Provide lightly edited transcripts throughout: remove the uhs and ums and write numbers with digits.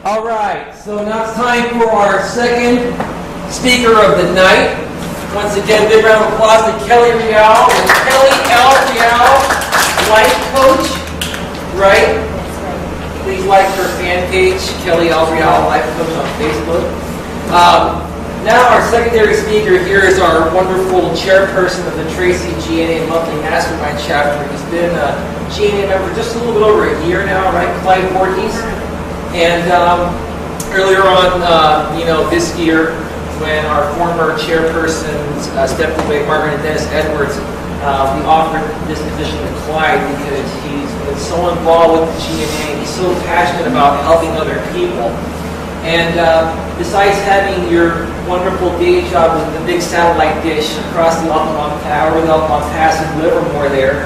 All right, so now it's time for our second speaker of the night. Once again, big round of applause to Kelly Real. Kelly L. Real, life coach, right? Please like her fan page, Kelly L. Real, life coach on Facebook. Now our secondary speaker here is our wonderful chairperson of the Tracy GNA monthly Mastermind chapter. He's been a GNA member just a little bit over a year now, right? Clyde Voorhies. And earlier on, this year, when our former chairpersons stepped away, Margaret and Dennis Edwards, we offered this position to Clyde because he's been so involved with the GNA. He's so passionate about helping other people. And besides having your wonderful day job with the big satellite dish across the Okinawa Tower, the Okinawa Pass, and Livermore there,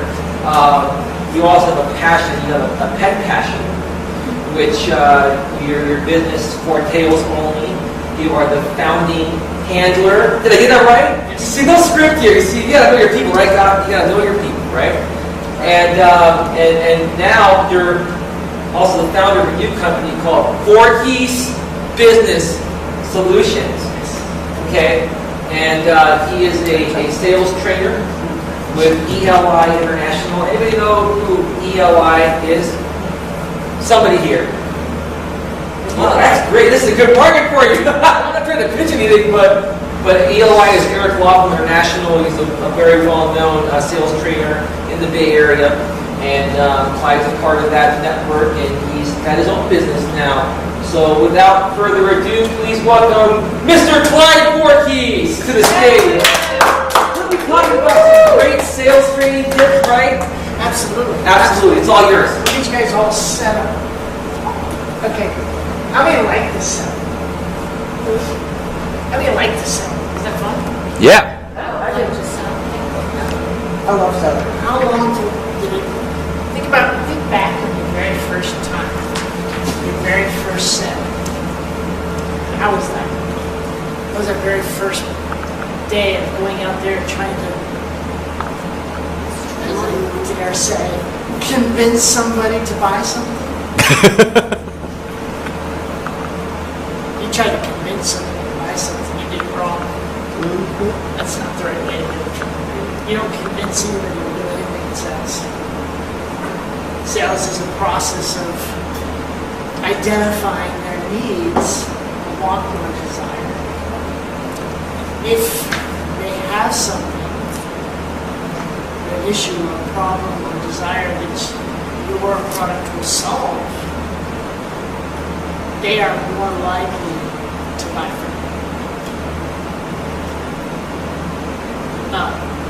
you also have a passion. You have a pet passion, which your business for tails only. You are the founding handler. Did I get that right? Yes. See, no script here. You see, you gotta know your people, right? You gotta know your people, right? And now you're also the founder of a new company called Voorhies Business Solutions. Okay, and he is a sales trainer with ELI International. Anybody know who ELI is? Somebody here. Oh, that's great. This is a good market for you. I'm not trying to pitch anything, but ELI is Eric Laughlin International. He's a very well-known sales trainer in the Bay Area, and Clyde's a part of that network, and he's got his own business now. So without further ado, please welcome Mr. Clyde Voorhies to the stage. We'll be talking about some great sales training tips, right? Absolutely. Absolutely. It's all yours. These guys all set up. Okay. How many like this setup? How many like this setup? Is that fun? Yeah. I like this setup. I love setup. How long did it? Think back to your very first time. Your very first set. How was that? What was that very first day of going out there trying to, as I dare say, convince somebody to buy something? You try to convince somebody to buy something, you did wrong. That's not the right way to do it. You don't convince anybody to do anything in sales. Sales is a process of identifying their needs, want, or desire. If they have something, an issue, or a problem, or desire that your product will solve, they are more likely to buy from you.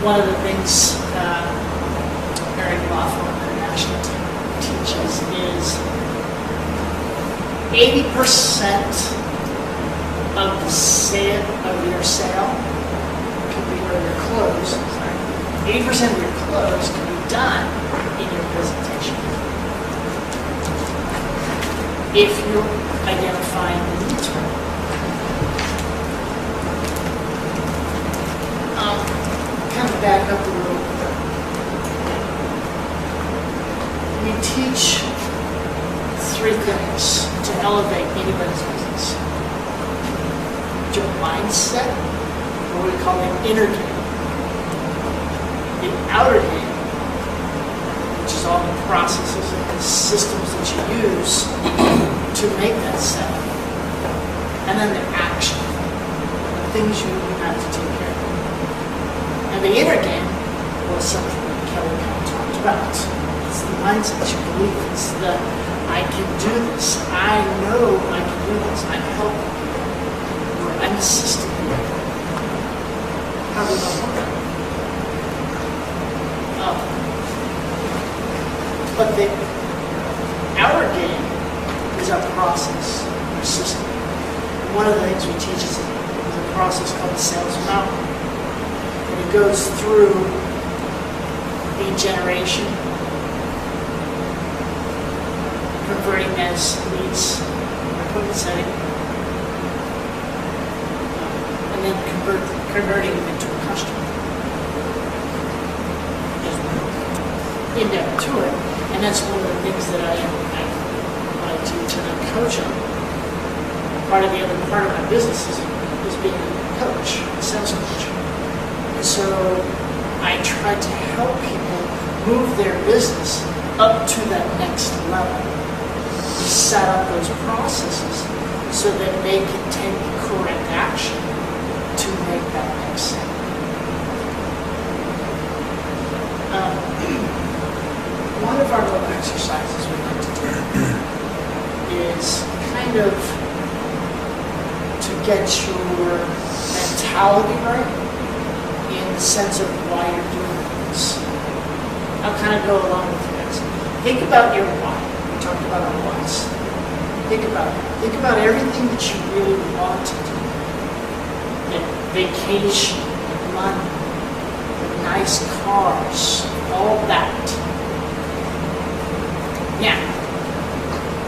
One of the things Eric Laughlin International teaches is 80% of the sale of your sale can be, or your close. 80% of your close can be done in your presentation if you identify the needs for it. Kind of back up a little bit. We teach three things to elevate anybody's business. Your mindset, or what we call the inner game. The outer game, which is all the processes and the systems that you use to make that set. And then the action, the things you have to take care of. And the inner game was something that Kelly kind of talked about. It's the mindset, your belief. It's the, I can do this. I know I can do this. I'm helping people. I'm assisting people. How do we know that? But the outer game is our process, our system. And one of the things we teach is a process called the sales mountain. And it goes through lead generation, converting as leads, appointment setting, and then converting them into a customer. In depth to it, and that's one of the things that I do to coach on, part of my business is being a coach, a sales coach. And so I try to help people move their business up to that next level. Set up those processes so that they can take correct action to make that next step. One of our little exercises we like to do is kind of to get your mentality right in the sense of why you're doing this. I'll kind of go along with this. Think about your why. We talked about our whys. Think about it. Think about everything that you really want to do. The vacation, the money, the nice cars, all that. Now,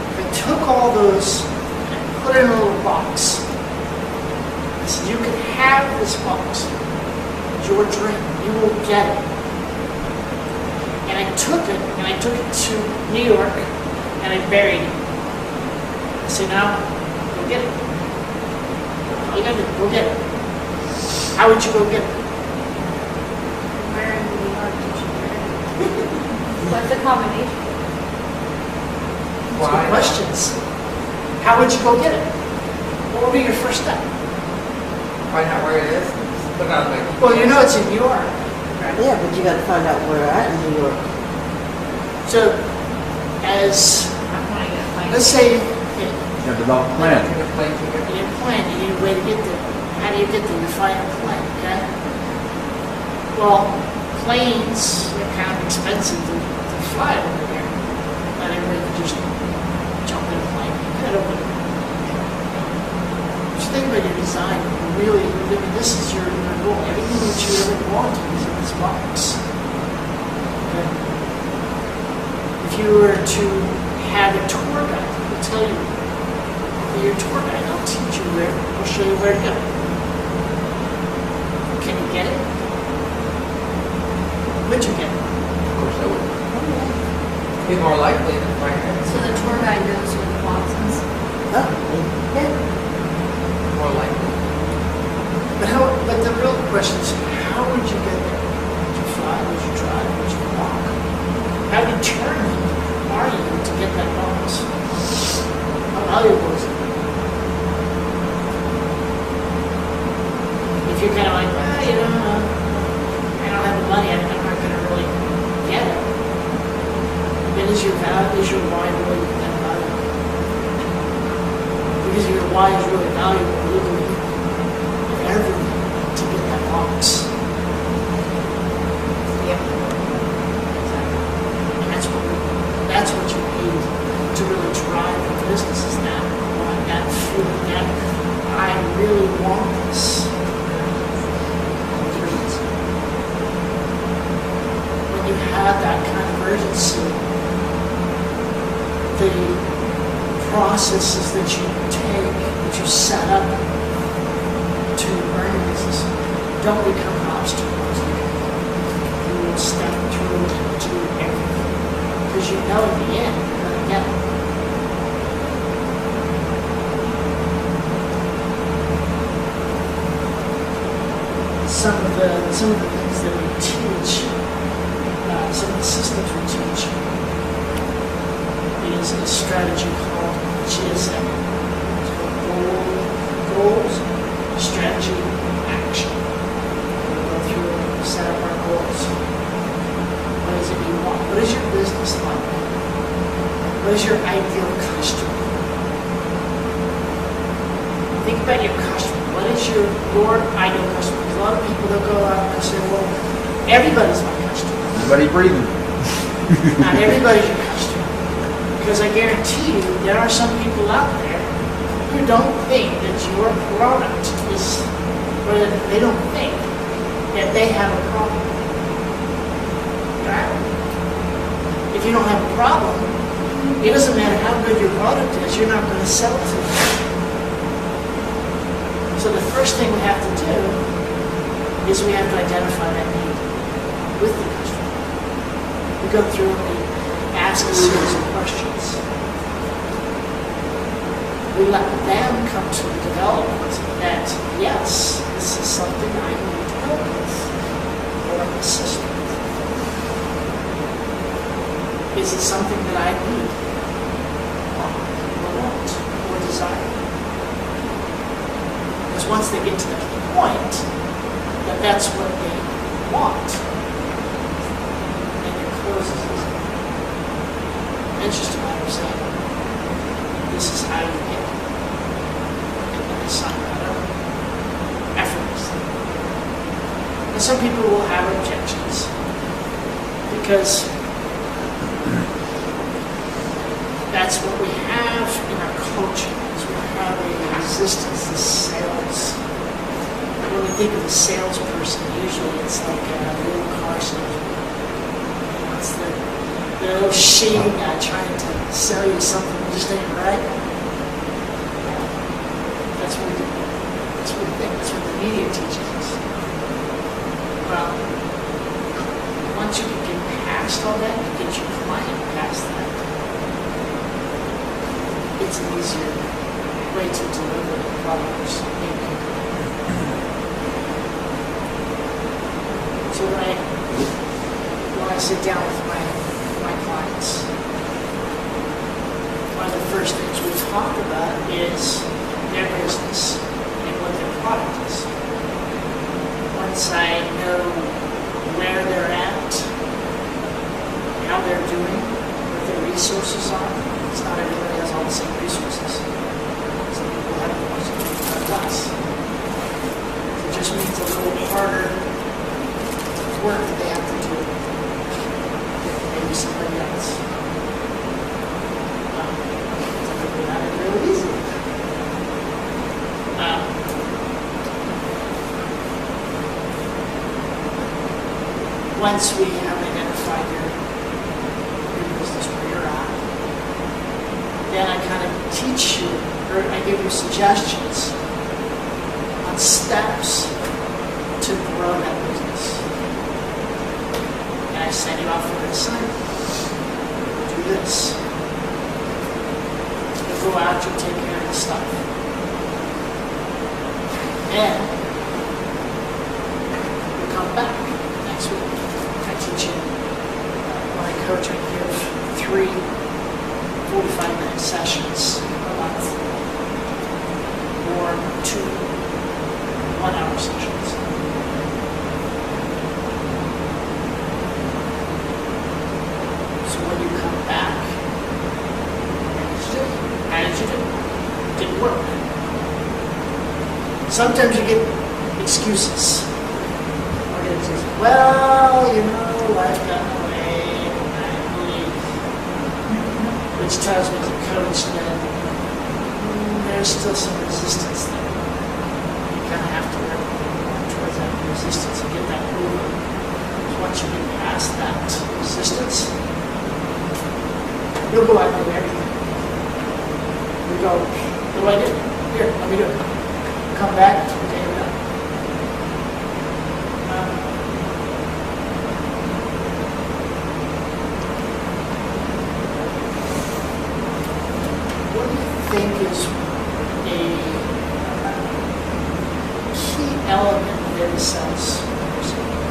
if I took all those and put it in a little box, I said, you can have this box. It's your dream. You will get it. And I took it to New York, and I buried it. I said, now, go get it. All you gotta do, go get it. How would you go get it? Where in New York did you get it? What's the combination? Good questions. How would you go get it? What would be your first step? Find out where it is. Look out there. Well, you know it's in New York. Yeah, but you got to find out where at in New York. So, as, I'm wanting to find let's say, You have to develop a plan. Get a plane ticket. you need a plan, you need a way to get there. How do you get there? You find a plane, okay? Well, planes are kind of expensive to fly over there. Not everybody can just jump in a plane. I don't know. Just think about your design. Really, I mean, this is your goal. Everything that you ever wanted is in this box. Okay? If you were to have a tour guide, he'll tell you, be your tour guide. I'll teach you where, I'll show you where to go. Can you get it? Would you get it? Of course I would. Be more likely than right here. So the tour guide knows where the box is. Oh, yeah. More likely. But the real question is, how would you get there? Would you fly? Would you drive? Would you walk? How determined are you to get that box? How valuable is it? If you're kind of like, well, you know, I don't have the money, I'm not going to really get it. Then is your why really that valuable? Because your why is really valuable, literally everything to get that box. Yep. And that's what you need to really drive the business is that feeling that I really want this. When you have that kind of urgency, the processes that you take, that you set up to earn your business, don't become obstacles. You will step through and do everything. Because you know in the end, you're going to get it. Some of the things that we teach, some of the systems we teach, is a strategy called GSA. It's called goals, strategy, action. We'll go through and set up our goals. What is it you want? What is your business like? What is your ideal customer? Think about your customer. What is your ideal customer? Because a lot of people that go out and say, well, everybody's my customer. Everybody breathing. Not everybody's your customer. Because I guarantee you, there are some people out there who don't think that your product is, or that they don't think that they have a problem. Right? If you don't have a problem, it doesn't matter how good your product is, you're not going to sell it to them. So the first thing we have to do is we have to identify that need with the customer. We go through and we ask a series of questions. we let them come to the development that, yes, this is something I need help with, or assist with. Is it something that I need, or want, or desire? Because once they get to that point, that that's what they want, and it closes it. And it's just a matter of saying, this is how you get it. And then they sign that up effortlessly. And some people will have objections because that's what we have in our coaching, is we have a resistance to sales. When we think of a salesperson, usually it's like a little car salesman. It's the little shady guy trying to sell you something that just ain't right. That's what we do. That's what we think. That's what the media teaches us. Well, once you can get past all that, you get your client past that, it's an easier way to deliver the products. So when I sit down with my clients, one of the first things we talk about is their business and what their product is. Once I know where they're at, how they're doing, what their resources are, it's not everybody has all the same resources. Some people have more, some people have less. It just means a little harder work that they have to do than maybe somebody else. Not really easy. Once we have identified your business where you're at, then I kind of teach you, or I give you suggestions on steps to grow that business. And I send you off for an assignment. Do this. You go out, you take care of the stuff. And you come back next week. I teach you. When I coach, I give 3 45-minute sessions a month, or 2 1-hour sessions. So when you come back, how did you do? Didn't work. Sometimes you get excuses. Well, life got in the way, and I believe, which tells me as a coach that there's still some resistance there. You kind of have to work towards that resistance and get that over. Because once you get past that resistance, you'll go out and do everything. You go, what do I do? Here, let me do it. Come back, okay, we're done. What do you think is a key element of every sales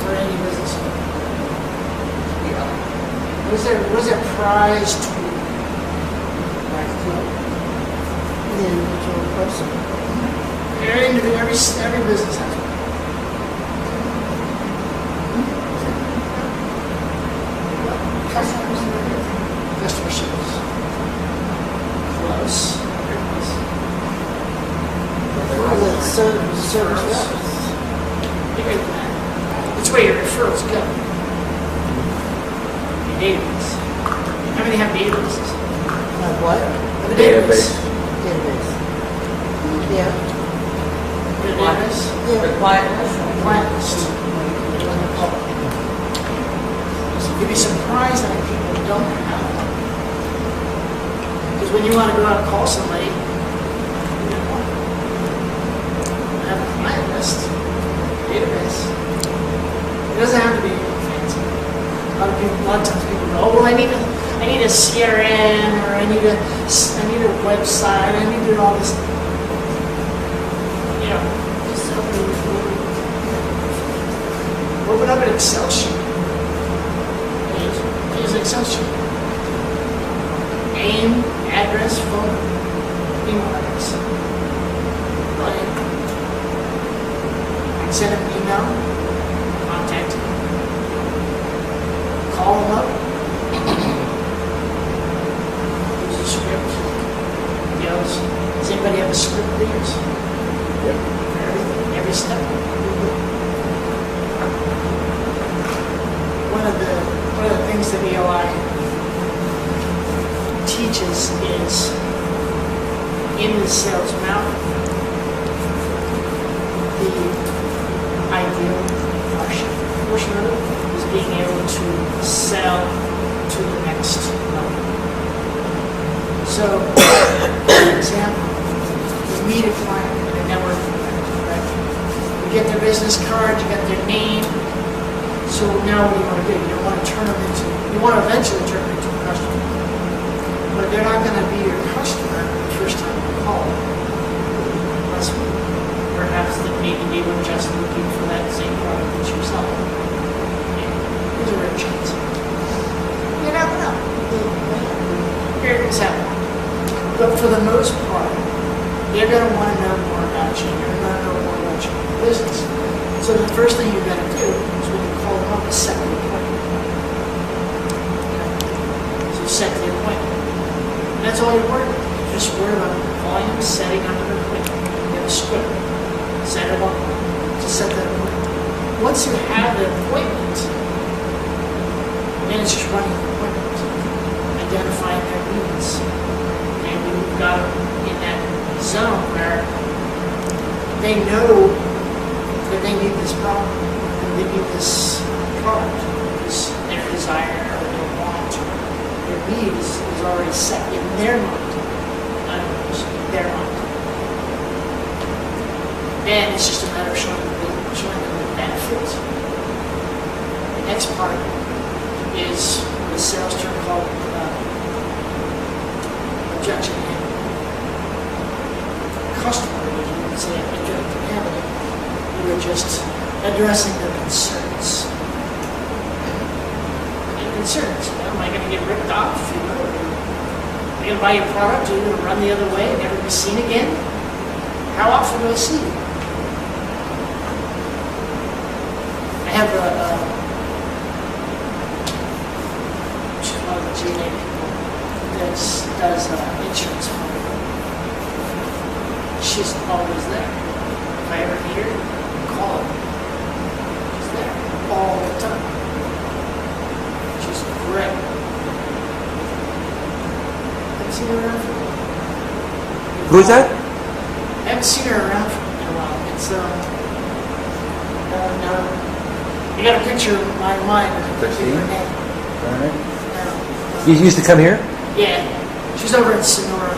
for any business? What is their prize tool? The individual person. Every business has one. Customer service. Close. Very close. Service reps. Bigger than that. It's where your referrals go. Your database. How many have databases? What? The database. Database. Yeah. Your database? Yeah. Client list. Client list. So you'd be surprised how many people don't have that. Because when you want to go out and call somebody, you have a client list, database. It doesn't have to be fancy. A lot of times people go, oh, well, I need a CRM, or I need a website, I need to do all this. You know, just open up an Excel sheet. Use an Excel sheet. Name, address, phone, email address. Right. Send them an email, contact them, call them up, use a script. You know, does anybody have a script to use? Yep. For everything, every step. One of the things that ELI teaches is in the sales mouth, the ideal portion of it is being able to sell to the next level. So, for example, you meet a client at a networking event, right? You get their business card, you get their name. So now what do you want to do? You don't want to turn them into, you want to eventually turn them into a customer. But they're not going to be your customer the first time you call them. Unless perhaps that maybe they were just looking for that same product that you're selling. There's a rare chance. You never know. Miracles happen. But for the most part, they're going to want to know more about you. They're going to know more about your business. So the first thing you've got to do is when you call them up is set the appointment. So set the appointment. And that's all you're worried about. You're just worried about calling them, setting up an appointment. You have a script. Set it up to set that appointment. Once you have the appointment, then it's just running the appointment, identifying their needs. And you've got them in that zone where they know that they need this problem, and they need this product, because their desire or their want, their need is already set in their mind, not yours, their mind. And it's just a matter of showing them the benefits. The next part is the sales term called objection handling. Customer, you would say objection handling. You are just addressing their concerns. And concerns, you know, am I going to get ripped off? You know, am I going to buy your product? Are you going to run the other way and never be seen again? How often do I see you? I have she's one of the GNA people that does insurance for me. She's always there. If I ever need her, call her. She's there all the time. She's great. Haven't seen her around for a while. Who's that? I haven't seen her around for a while. It's no. You got a picture in my mind. Tracy? Her name. Alright. No. You used to come here? Yeah. She's over in Sonora.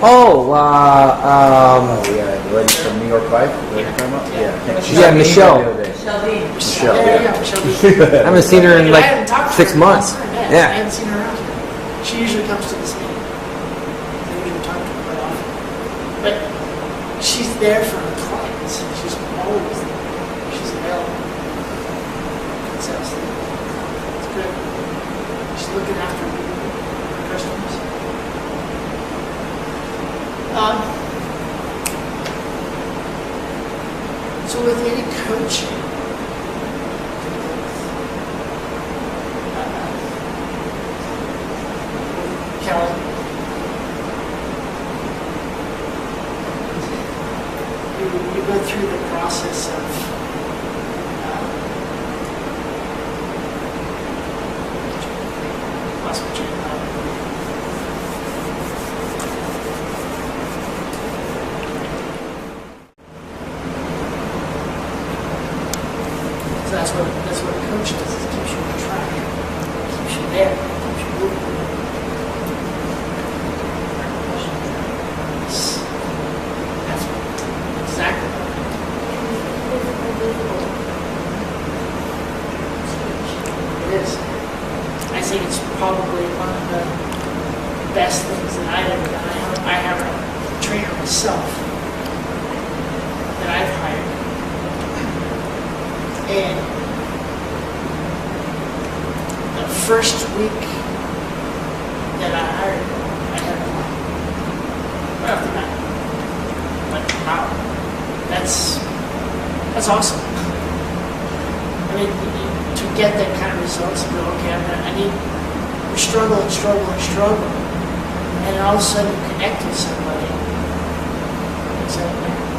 Oh, Oh, yeah, the lady from New York Life, is that what you're talking about? Yeah. Yeah. Michelle. Michelle, Yeah, yeah. Michelle. I haven't seen her in I like haven't talked to 6 her in a months. long time. I Yeah. haven't seen her around here. She usually comes to this meeting. I usually talk to her quite often. But she's there for her clients. She's always there. She's available. So it's good. She's looking after her customers. So with any coaching, Kelly, you go through the process of lost my train of thought. So that's what a coach does, is keeps you on track, keeps you there, keeps you moving. That's exactly. myself that I've hired. And the first week that I hired, I had a client. Right off the bat. Like, wow, that's awesome. I mean, to get that kind of results and go, okay, we struggle and struggle and struggle. And all of a sudden you connect with somebody. It's like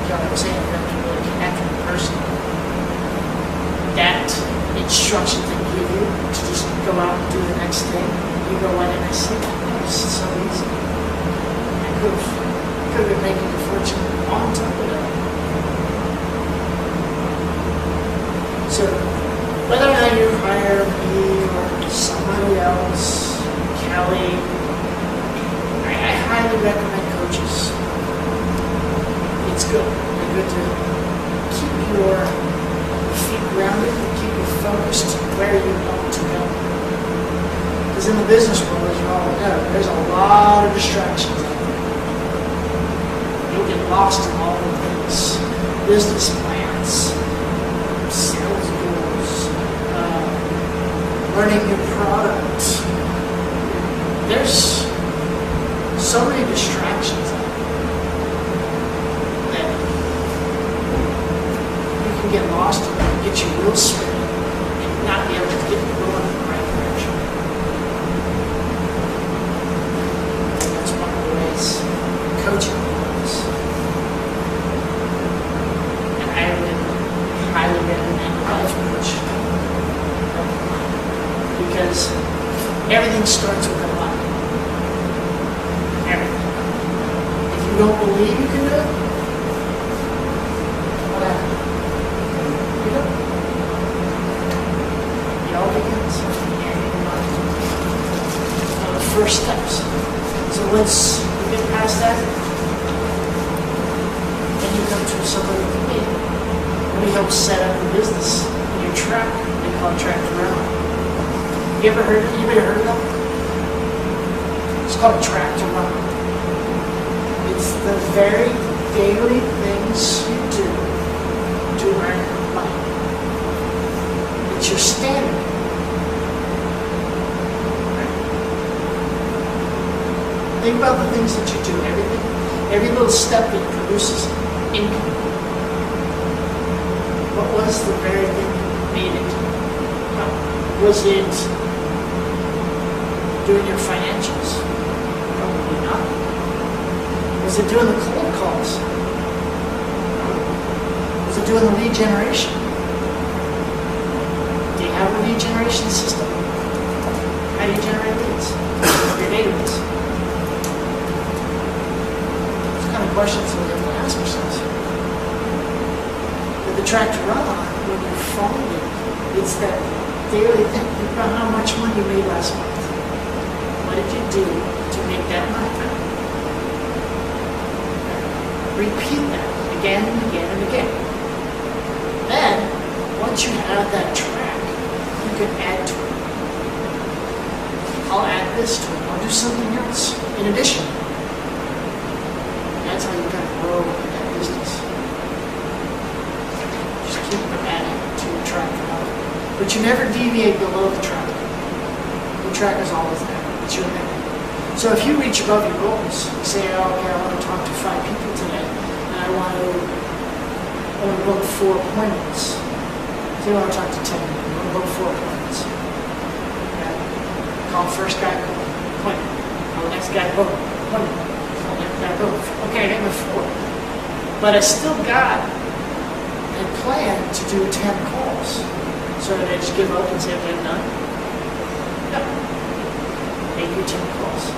John was saying, you have to really connect with the person. That instruction they give you to just go out and do the next thing, you go, why didn't I see that? It's so easy. I could have been making a fortune a long time ago. So, whether or not you hire me or somebody else, Kelly, I highly recommend coaches. It's good. It's good to keep your feet grounded and keep you focused where you want to go. Because in the business world, as you all know, there's a lot of distractions out there. You'll get lost in all the things. Business plans, sales goals, learning your product. There's so many distractions out there that you can get lost in and get your wheels spinning and not be able to get you going in the right direction. That's one of the ways coaching works. And I would highly recommend a life coach because everything starts with a lot. If you don't believe you can do it, what happened? You don't. It all begins in your mind. One of the first steps. So once you get past that, then you come to somebody like me. And we help set up your business in your track. They call it track around. You ever heard of that? It's called a track to run. It's the very daily things you do to earn money. It's your standard. Right? Think about the things that you do, every little step that produces income. What was the very thing that made it? Was it doing your financials? Probably not. Was it doing the cold calls? Was it doing the lead generation? Do you have a lead generation system? How do you generate leads? Your database. Those kind of questions we have to ask ourselves. With the track to run on, when you're following, it's that daily thing. Think about how much money you made last month. What did you do to make that money? Repeat that again and again and again. Then, once you have that track, you can add to it. I'll add this to it. I'll do something else in addition. That's how you kind of grow that business. Just keep adding to your track. But you never deviate below the track. The track is always there. It's your name. So if you reach above your goals, you say, oh, okay, I want to talk to 5 people today, and I want to book 4 appointments. So you want to talk to 10 people, you want to book 4 appointments. Okay. Call the first guy, appointment. Call the next guy, book, appointment. Call the next guy, book. Okay, I got my 4. But I still got a plan to do 10 calls. So did I just give up and say, okay, I'm done? No. Make your 10 calls.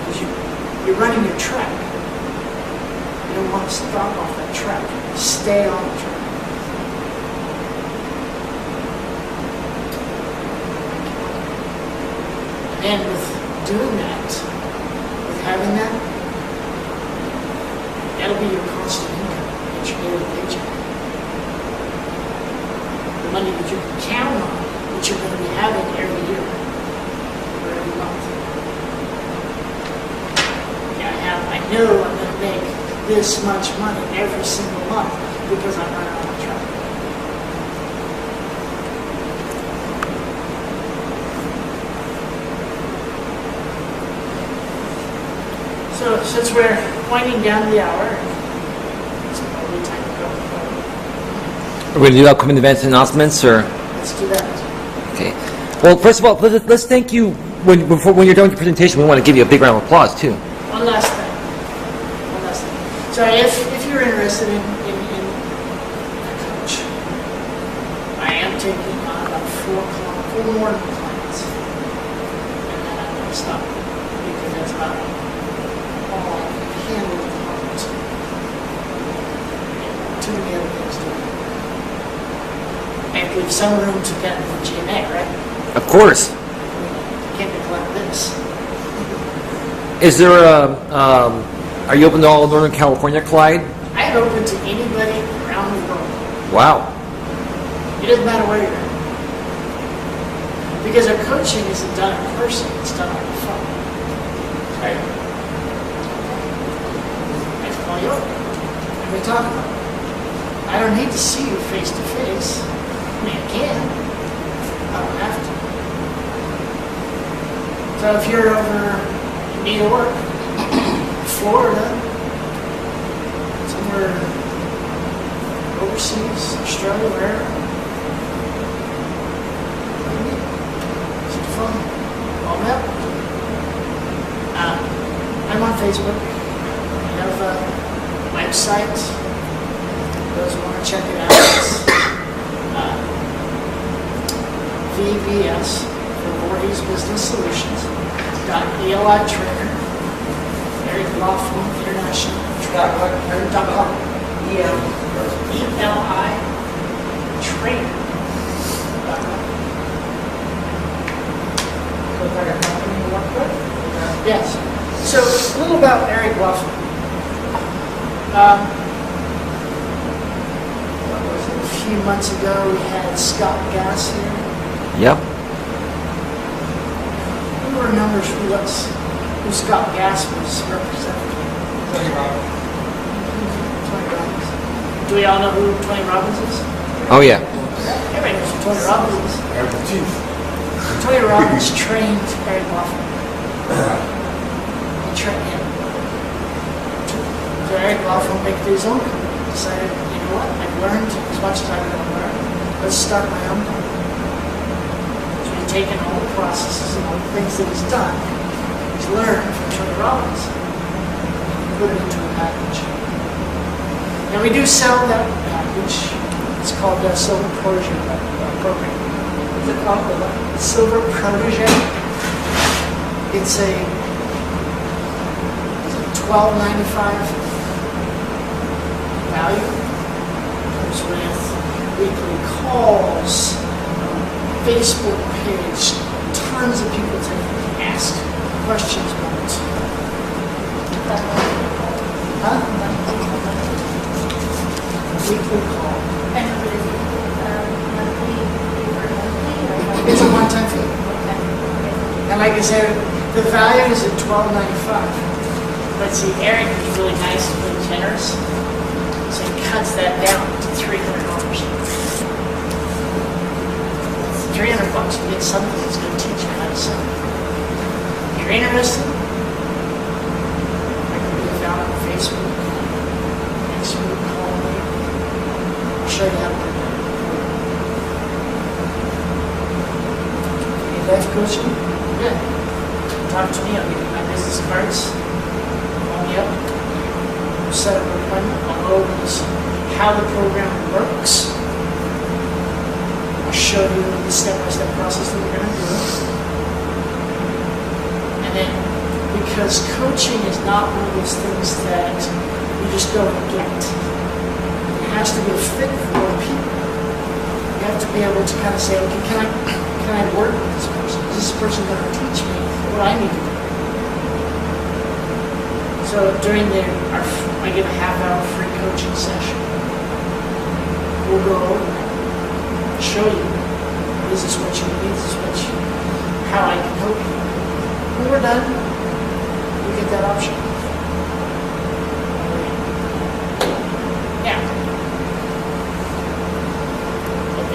Because you're running your track. You don't want to stop off that track. Stay on the track. And with doing that, with having that, that'll be your constant income. It's your daily paycheck. The money that you can count on, that you're going to be having every year. Every month. Yeah, I know I'm going to make this much money every single month because I'm running on my truck. So since we're winding down the hour, it's probably time to go. Are we going to do upcoming events and announcements, or? Let's do that. Okay. Well, first of all, let's thank you. When you're done with your presentation, we want to give you a big round of applause, too. One last thing. So if you're interested in a coach, I am taking on about four more clients. And then I'm going to stop because that's about all I can handle at the moment. Too many other things to do. And leave some room to get the GNA, right? Of course. Can't neglect this. Is there are you open to all of Northern California, Clyde? I'm open to anybody around the world. Wow. It doesn't matter where you're at. Because our coaching isn't done in person, it's done on the phone. Right? I just call you up and we talk about it. I don't need to see you face to face. I mean, I can. I don't have to. So if you're over in New York, Florida, somewhere overseas, Australia, wherever, it's the phone. Call me up. I'm on Facebook. I have a website. Those who want to check it out, it's VBS for Voorhies Business Solutions. .eli trainer. Eric Laughlin International .com. ELI trainer. Yes. So a little about Eric Laughlin. A few months ago we had Scott Gass here. Yep. Who remembers who Scott Gass was representing? Tony Robbins. Do we all know who Tony Robbins is? Oh, yeah. Everybody knows who Tony Robbins is. Tony Robbins trained Eric Laughlin. He trained him. So Eric Laughlin made his own company. Decided, you know what, I've learned as much as I'm going to learn. Let's start my own company. So he's taken all the processes and all the things that he's done. He's learned from Tony Robbins. Put it into a package. And we do sell that package. It's called the Silver Protege program. What's it called? Silver Protege. It's a $12.95 value. Comes with weekly calls, Facebook page, tons of people to ask questions about. Huh? Weekly call. It's a one-time fee. And like I said, the value is at $12.95. But see, Eric is really nice and really generous, so he cuts that down to $300. It's $300 to get something that's going to teach you how to sell. If you're interested, I can be found on Facebook. Next week, call me. I'll show you how to do that. Any life coaching? Good. Talk to me. I'll give you my business cards. Call me up. We'll set up an appointment. I'll go over how the program works. I'll show you the step-by-step process that we're going to do. And then, because coaching is not one of those things that you just go and get. It has to be a fit for other people. You have to be able to kind of say, okay, can I work with this person? Is this person going to teach me what I need to do? So during I give a half-hour free coaching session. We'll go over that, show you, this is what you need, this is how I can help you. When we're done, we get that option.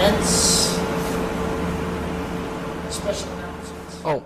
events, special announcements. Oh,